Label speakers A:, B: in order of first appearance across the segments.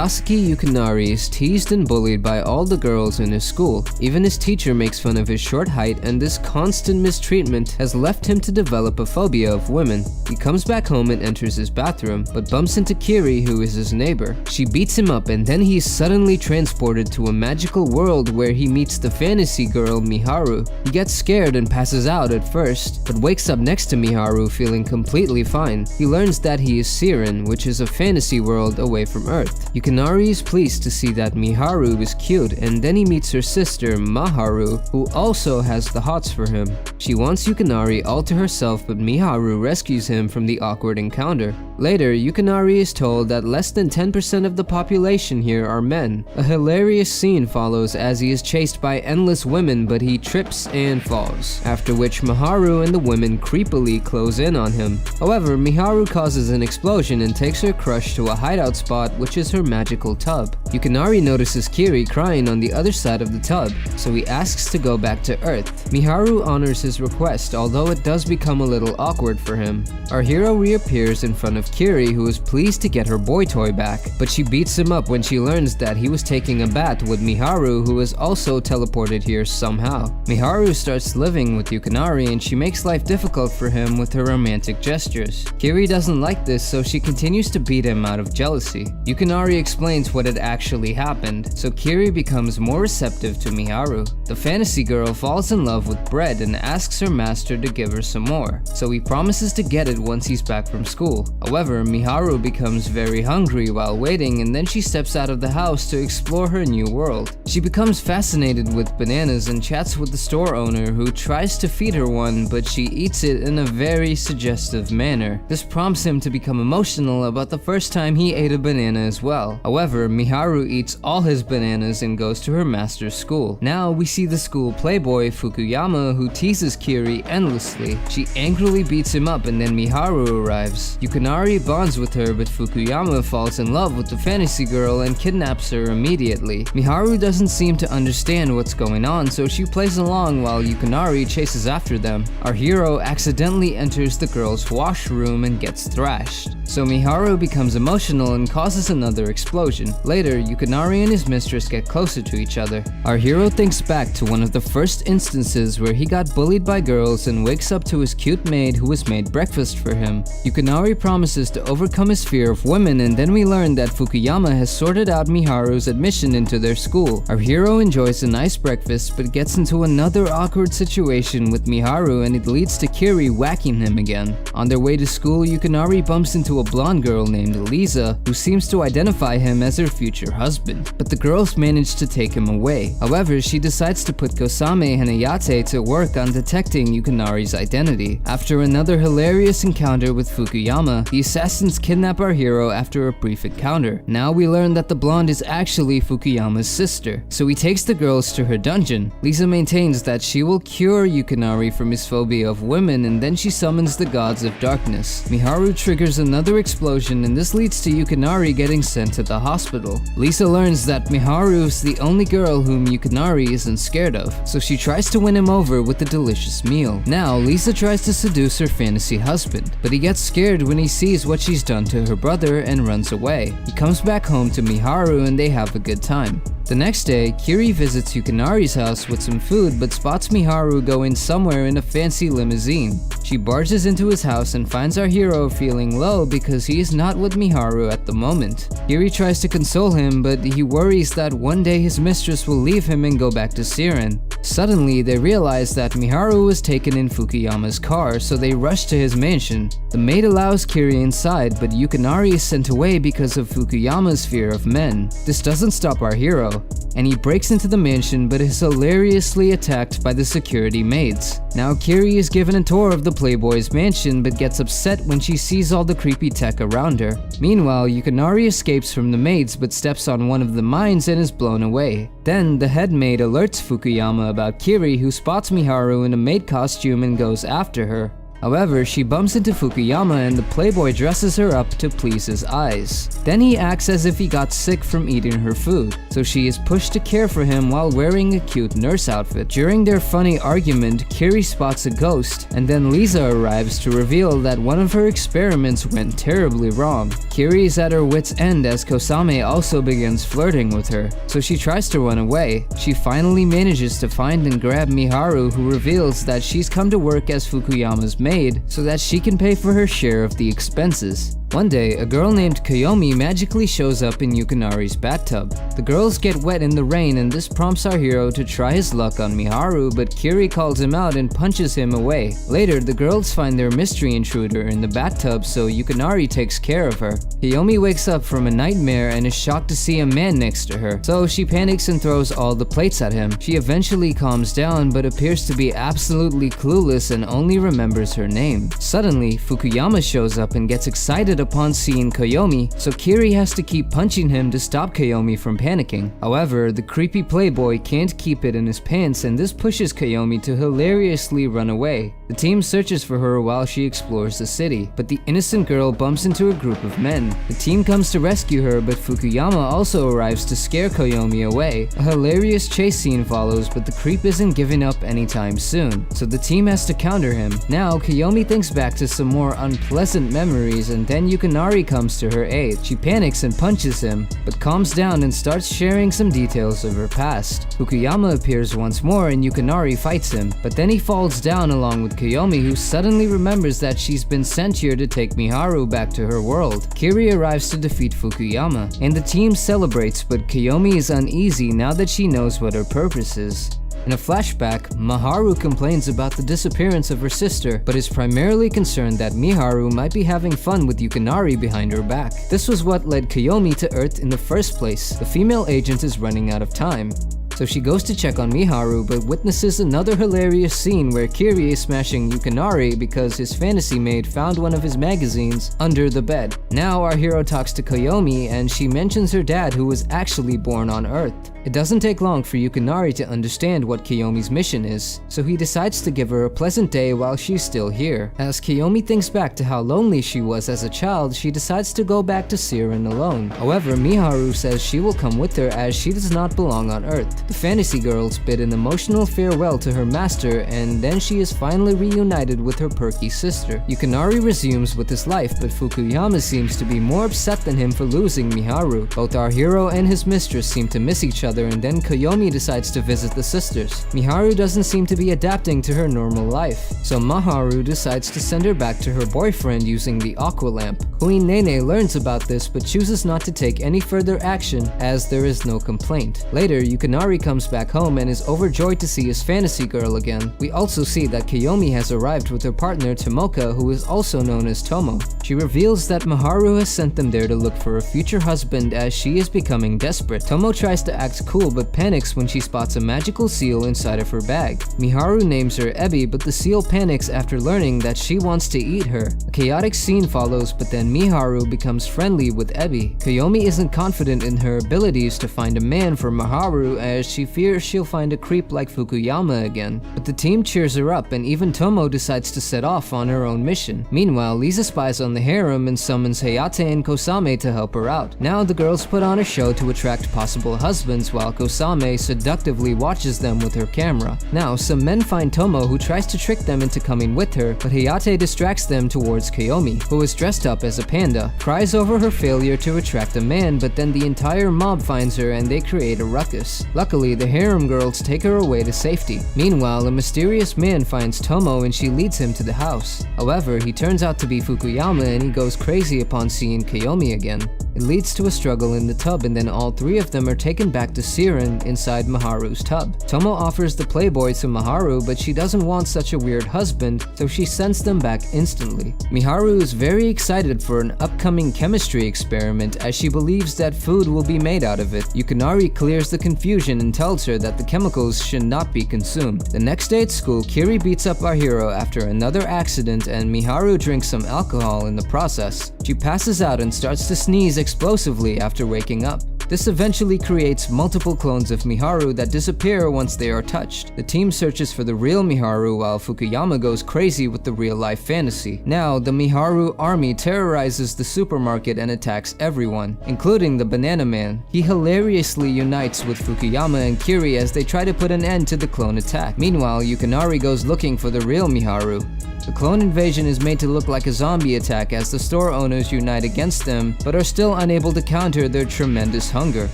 A: Sasuke Yukinari is teased and bullied by all the girls in his school. Even his teacher makes fun of his short height, and this constant mistreatment has left him to develop a phobia of women. He comes back home and enters his bathroom, but bumps into Kiri, who is his neighbor. She beats him up, and then he's suddenly transported to a magical world where he meets the fantasy girl Miharu. He gets scared and passes out at first, but wakes up next to Miharu feeling completely fine. He learns that he is Siren, which is a fantasy world away from Earth. Yukinari is pleased to see that Miharu is cute, and then he meets her sister Maharu, who also has the hots for him. She wants Yukinari all to herself, but Miharu rescues him from the awkward encounter. Later, Yukinari is told that less than 10% of the population here are men. A hilarious scene follows as he is chased by endless women, but he trips and falls, after which Miharu and the women creepily close in on him. However, Miharu causes an explosion and takes her crush to a hideout spot, which is her magical tub. Yukinari notices Kiri crying on the other side of the tub, so he asks to go back to Earth. Miharu honors his request, although it does become a little awkward for him. Our hero reappears in front of Kiri, who is pleased to get her boy toy back, but she beats him up when she learns that he was taking a bath with Miharu, who is also teleported here somehow. Miharu starts living with Yukinari, and she makes life difficult for him with her romantic gestures. Kiri doesn't like this, so she continues to beat him out of jealousy. Yukinari explains what had actually happened, so Kiri becomes more receptive to Miharu. The fantasy girl falls in love with bread and asks her master to give her some more, so he promises to get it once he's back from school. However, Miharu becomes very hungry while waiting, and then she steps out of the house to explore her new world. She becomes fascinated with bananas and chats with the store owner, who tries to feed her one, but she eats it in a very suggestive manner. This prompts him to become emotional about the first time he ate a banana as well. However, Miharu eats all his bananas and goes to her master's school. Now we see the school playboy Fukuyama, who teases Kiri endlessly. She angrily beats him up, and then Miharu arrives. Yukinari bonds with her, but Fukuyama falls in love with the fantasy girl and kidnaps her immediately. Miharu doesn't seem to understand what's going on, so she plays along while Yukinari chases after them. Our hero accidentally enters the girl's washroom and gets thrashed, so Miharu becomes emotional and causes another explosion. Later, Yukinari and his mistress get closer to each other. Our hero thinks back to one of the first instances where he got bullied by girls and wakes up to his cute maid who has made breakfast for him. Yukinari promises to overcome his fear of women, and then we learn that Fukuyama has sorted out Miharu's admission into their school. Our hero enjoys a nice breakfast, but gets into another awkward situation with Miharu, and it leads to Kiri whacking him again. On their way to school, Yukinari bumps into a blonde girl named Lisa, who seems to identify him as her future husband, but the girls manage to take him away. However, she decides to put Kosame and Ayate to work on detecting Yukinari's identity. After another hilarious encounter with Fukuyama, the assassins kidnap our hero after a brief encounter. Now we learn that the blonde is actually Fukuyama's sister, so he takes the girls to her dungeon. Lisa maintains that she will cure Yukinari from his phobia of women, and then she summons the gods of darkness. Miharu triggers another explosion, and this leads to Yukinari getting sent to the hospital. Lisa learns that Miharu is the only girl whom Yukinari isn't scared of, so she tries to win him over with a delicious meal. Now, Lisa tries to seduce her fantasy husband, but he gets scared when he sees what she's done to her brother and runs away. He comes back home to Miharu and they have a good time. The next day, Kiri visits Yukinari's house with some food, but spots Miharu going somewhere in a fancy limousine. She barges into his house and finds our hero feeling low because he is not with Miharu at the moment. Kiri tries to console him, but he worries that one day his mistress will leave him and go back to Siren. Suddenly, they realize that Miharu was taken in Fukuyama's car, so they rush to his mansion. The maid allows Kiri inside, but Yukinari is sent away because of Fukuyama's fear of men. This doesn't stop our hero, and he breaks into the mansion but is hilariously attacked by the security maids. Now Kiri is given a tour of the playboy's mansion but gets upset when she sees all the creepy tech around her. Meanwhile, Yukinari escapes from the maids but steps on one of the mines and is blown away. Then the head maid alerts Fukuyama about Kiri, who spots Miharu in a maid costume and goes after her. However, she bumps into Fukuyama and the playboy dresses her up to please his eyes. Then he acts as if he got sick from eating her food, so she is pushed to care for him while wearing a cute nurse outfit. During their funny argument, Kiri spots a ghost, and then Lisa arrives to reveal that one of her experiments went terribly wrong. Kiri is at her wit's end as Kosame also begins flirting with her, so she tries to run away. She finally manages to find and grab Miharu, who reveals that she's come to work as Fukuyama's maid so that she can pay for her share of the expenses. One day, a girl named Koyomi magically shows up in Yukinari's bathtub. The girls get wet in the rain and this prompts our hero to try his luck on Miharu, but Kiri calls him out and punches him away. Later, the girls find their mystery intruder in the bathtub, so Yukinari takes care of her. Koyomi wakes up from a nightmare and is shocked to see a man next to her, so she panics and throws all the plates at him. She eventually calms down but appears to be absolutely clueless and only remembers her name. Suddenly, Fukuyama shows up and gets excited upon seeing Koyomi, so Kiri has to keep punching him to stop Koyomi from panicking. However, the creepy playboy can't keep it in his pants and this pushes Koyomi to hilariously run away. The team searches for her while she explores the city, but the innocent girl bumps into a group of men. The team comes to rescue her, but Fukuyama also arrives to scare Koyomi away. A hilarious chase scene follows, but the creep isn't giving up anytime soon, so the team has to counter him. Now, Koyomi thinks back to some more unpleasant memories and then Yukinari comes to her aid. She panics and punches him, but calms down and starts sharing some details of her past. Fukuyama appears once more and Yukinari fights him, but then he falls down along with Koyomi, who suddenly remembers that she's been sent here to take Miharu back to her world. Kiri arrives to defeat Fukuyama, and the team celebrates, but Koyomi is uneasy now that she knows what her purpose is. In a flashback, Miharu complains about the disappearance of her sister, but is primarily concerned that Miharu might be having fun with Yukinari behind her back. This was what led Koyomi to Earth in the first place. The female agent is running out of time, so she goes to check on Miharu but witnesses another hilarious scene where Kiri is smashing Yukinari because his fantasy maid found one of his magazines under the bed. Now our hero talks to Koyomi and she mentions her dad, who was actually born on Earth. It doesn't take long for Yukinari to understand what Koyomi's mission is, so he decides to give her a pleasant day while she's still here. As Koyomi thinks back to how lonely she was as a child, she decides to go back to Siren alone. However, Miharu says she will come with her as she does not belong on Earth. The fantasy girls bid an emotional farewell to her master, and then she is finally reunited with her perky sister. Yukinari resumes with his life, but Fukuyama seems to be more upset than him for losing Miharu. Both our hero and his mistress seem to miss each other, and then Koyomi decides to visit the sisters. Miharu doesn't seem to be adapting to her normal life, so Miharu decides to send her back to her boyfriend using the aqua lamp. Queen Nene learns about this but chooses not to take any further action as there is no complaint. Later, Yukinari comes back home and is overjoyed to see his fantasy girl again. We also see that Koyomi has arrived with her partner Tomoka, who is also known as Tomo. She reveals that Miharu has sent them there to look for a future husband as she is becoming desperate. Tomo tries to act cool but panics when she spots a magical seal inside of her bag. Miharu names her Ebi, but the seal panics after learning that she wants to eat her. A chaotic scene follows, but then Miharu becomes friendly with Ebi. Koyomi isn't confident in her abilities to find a man for Miharu as she fears she'll find a creep like Fukuyama again. But the team cheers her up and even Tomo decides to set off on her own mission. Meanwhile, Lisa spies on the harem and summons Hayate and Kosame to help her out. Now the girls put on a show to attract possible husbands while Kosame seductively watches them with her camera. Now some men find Tomo, who tries to trick them into coming with her, but Hayate distracts them towards Koyomi, who is dressed up as a panda, cries over her failure to attract a man, but then the entire mob finds her and they create a ruckus. Luckily, the harem girls take her away to safety. Meanwhile, a mysterious man finds Tomo and she leads him to the house. However, he turns out to be Fukuyama and he goes crazy upon seeing Koyomi again. It leads to a struggle in the tub and then all three of them are taken back to Siren inside Miharu's tub. Tomo offers the playboy to Miharu, but she doesn't want such a weird husband, so she sends them back instantly. Miharu is very excited for an upcoming chemistry experiment as she believes that food will be made out of it. Yukinari clears the confusion and tells her that the chemicals should not be consumed. The next day at school, Kiri beats up our hero after another accident and Miharu drinks some alcohol in the process. She passes out and starts to sneeze explosively after waking up. This eventually creates multiple clones of Miharu that disappear once they are touched. The team searches for the real Miharu while Fukuyama goes crazy with the real-life fantasy. Now, the Miharu army terrorizes the supermarket and attacks everyone, including the Banana Man. He hilariously unites with Fukuyama and Kiri as they try to put an end to the clone attack. Meanwhile, Yukinari goes looking for the real Miharu. The clone invasion is made to look like a zombie attack as the store owners unite against them, but are still unable to counter their tremendous hunger.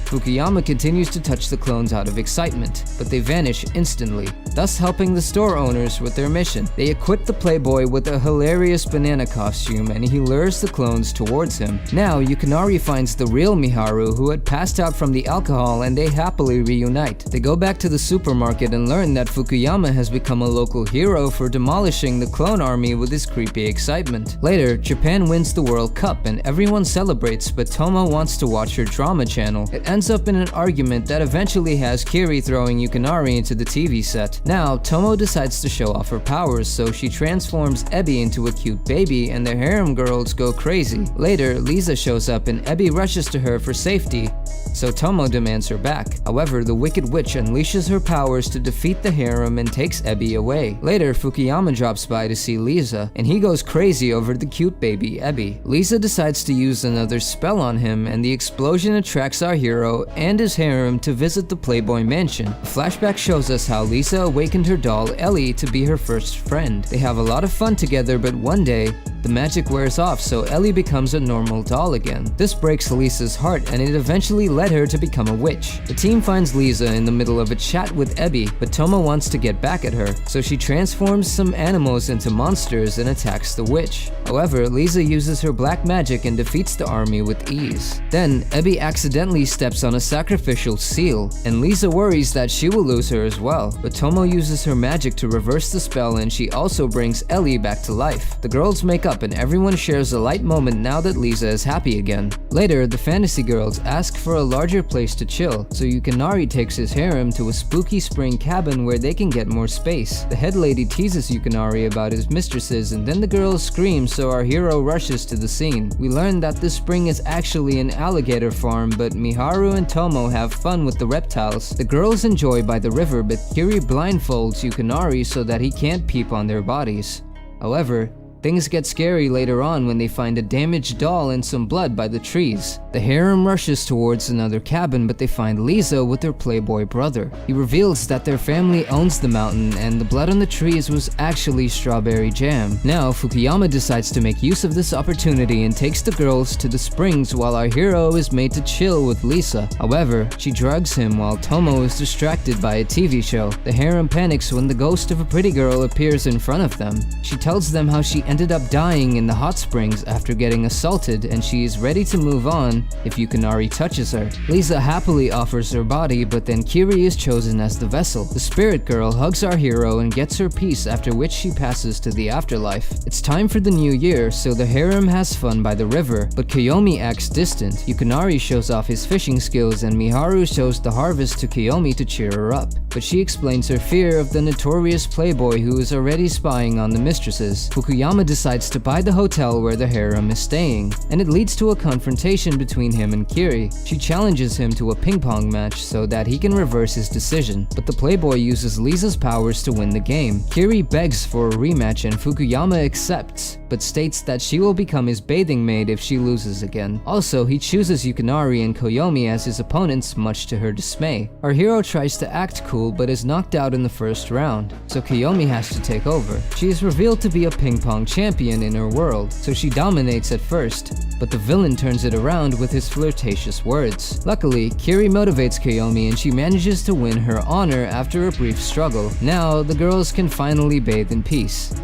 A: Fukuyama continues to touch the clones out of excitement, but they vanish instantly, thus helping the store owners with their mission. They equip the playboy with a hilarious banana costume and he lures the clones towards him. Now, Yukinari finds the real Miharu who had passed out from the alcohol and they happily reunite. They go back to the supermarket and learn that Fukuyama has become a local hero for demolishing the clone army with his creepy excitement. Later, Japan wins the World Cup and everyone celebrates, but Tomo wants to watch her drama channel. It ends up in an argument that eventually has Kiri throwing Yukinari into the TV set. Now, Tomo decides to show off her powers, so she transforms Ebi into a cute baby and the harem girls go crazy. Later, Lisa shows up and Ebi rushes to her for safety, so Tomo demands her back. However, the Wicked Witch unleashes her powers to defeat the harem and takes Ebi away. Later, Fukuyama drops by to see Lisa, and he goes crazy over the cute baby Ebi. Lisa decides to use another spell on him, and the explosion attracts our hero and his harem to visit the Playboy Mansion. The flashback shows us how Lisa awakened her doll Ellie to be her first friend. They have a lot of fun together, but one day, the magic wears off, so Ellie becomes a normal doll again. This breaks Lisa's heart, and it eventually led her to become a witch. The team finds Lisa in the middle of a chat with Ebi, but Tomo wants to get back at her, so she transforms some animals into monsters and attacks the witch. However, Lisa uses her black magic and defeats the army with ease. Then, Ebi accidentally steps on a sacrificial seal, and Lisa worries that she will lose her as well. But Tomo uses her magic to reverse the spell, and she also brings Ellie back to life. The girls make up and everyone shares a light moment now that Lisa is happy again. Later, the fantasy girls ask for a larger place to chill, so Yukinari takes his harem to a spooky spring cabin where they can get more space. The head lady teases Yukinari about his mistresses and then the girls scream, so our hero rushes to the scene. We learn that this spring is actually an alligator farm, but Miharu and Tomo have fun with the reptiles. The girls enjoy by the river, but Kiri blindfolds Yukinari so that he can't peep on their bodies. However, things get scary later on when they find a damaged doll and some blood by the trees. The harem rushes towards another cabin, but they find Lisa with her playboy brother. He reveals that their family owns the mountain and the blood on the trees was actually strawberry jam. Now, Fukuyama decides to make use of this opportunity and takes the girls to the springs while our hero is made to chill with Lisa. However, she drugs him while Tomo is distracted by a TV show. The harem panics when the ghost of a pretty girl appears in front of them. She tells them how she ended up dying in the hot springs after getting assaulted, and she is ready to move on if Yukinari touches her. Lisa happily offers her body, but then Kiri is chosen as the vessel. The spirit girl hugs our hero and gets her peace, after which she passes to the afterlife. It's time for the new year, so the harem has fun by the river, but Kiyomi acts distant. Yukinari shows off his fishing skills and Miharu shows the harvest to Kiyomi to cheer her up, but she explains her fear of the notorious playboy who is already spying on the mistresses. Fukuyama decides to buy the hotel where the harem is staying, and it leads to a confrontation between him and Kiri. She challenges him to a ping pong match so that he can reverse his decision, but the playboy uses Lisa's powers to win the game. Kiri begs for a rematch and Fukuyama accepts, but states that she will become his bathing maid if she loses again. Also, he chooses Yukinari and Koyomi as his opponents, much to her dismay. Our hero tries to act cool but is knocked out in the first round, so Koyomi has to take over. She is revealed to be a ping pong champion in her world, so she dominates at first, but the villain turns it around with his flirtatious words. Luckily, Kiri motivates Koyomi and she manages to win her honor after a brief struggle. Now, the girls can finally bathe in peace.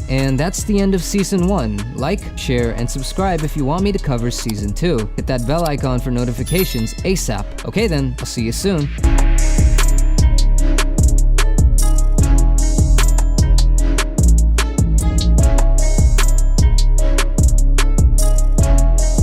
A: And that's the end of Season 1. Like, share, and subscribe if you want me to cover Season 2. Hit that bell icon for notifications ASAP. Okay then, I'll see you soon.